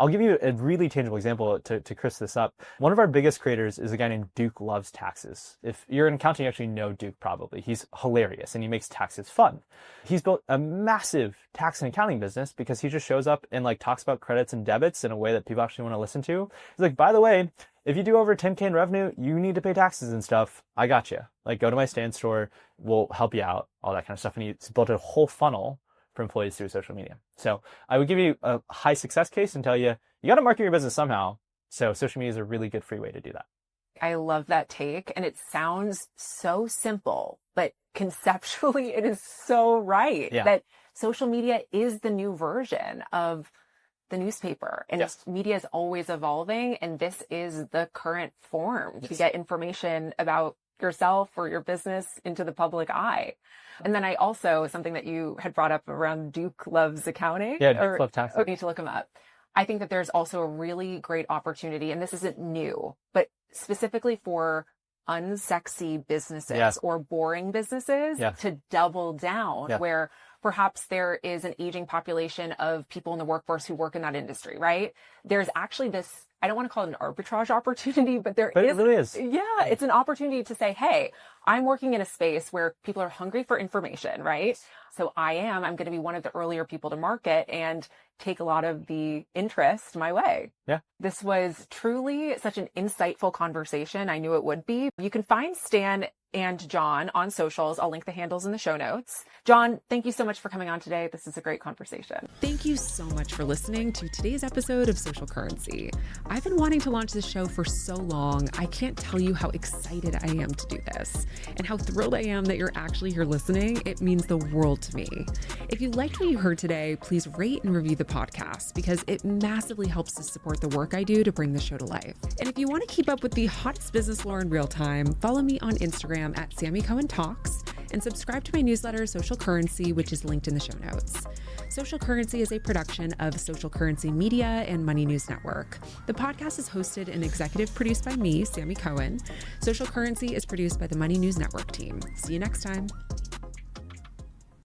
Speaker 1: I'll give you a really tangible example to crisp this up. One of our biggest creators is a guy named Duke Loves Taxes. If you're an accountant, you actually know Duke probably. He's hilarious and he makes taxes fun. He's built a massive tax and accounting business because he just shows up and like talks about credits and debits in a way that people actually want to listen to. He's like, by the way, if you do over 10K in revenue, you need to pay taxes and stuff. I got you. Like go to my Stan store. We'll help you out, all that kind of stuff. And he's built a whole funnel for employees through social media. So I would give you a high success case and tell you, you got to market your business somehow. So social media is a really good free way to do that.
Speaker 3: I love that take. And it sounds so simple, but conceptually it is so right that social media is the new version of the newspaper and media is always evolving. And this is the current form to get information about yourself or your business into the public eye. And then I also, something that you had brought up around Duke Loves Accounting.
Speaker 1: Yeah, Duke Loves Taxes.
Speaker 3: I need to look him up. I think that there's also a really great opportunity, and this isn't new, but specifically for unsexy businesses or boring businesses to double down where perhaps there is an aging population of people in the workforce who work in that industry, right? There's actually this, I don't want to call it an arbitrage opportunity, but it really is. Yeah, it's an opportunity to say, hey, I'm working in a space where people are hungry for information, right? So I'm going to be one of the earlier people to market and take a lot of the interest my way. Yeah. This was truly such an insightful conversation. I knew it would be. You can find Stan and John on socials. I'll link the handles in the show notes. John, thank you so much for coming on today. This is a great conversation.
Speaker 2: Thank you so much for listening to today's episode of Social Currency. I've been wanting to launch this show for so long. I can't tell you how excited I am to do this and how thrilled I am that you're actually here listening. It means the world to me. If you liked what you heard today, please rate and review the podcast because it massively helps to support the work I do to bring the show to life. And if you want to keep up with the hottest business lore in real time, follow me on Instagram at Sammi Cohen Talks and subscribe to my newsletter, Social Currency, which is linked in the show notes. Social Currency is a production of Social Currency Media and Money News Network. The podcast is hosted and executive produced by me, Sammi Cohen. Social Currency is produced by the Money News Network team. See you next time.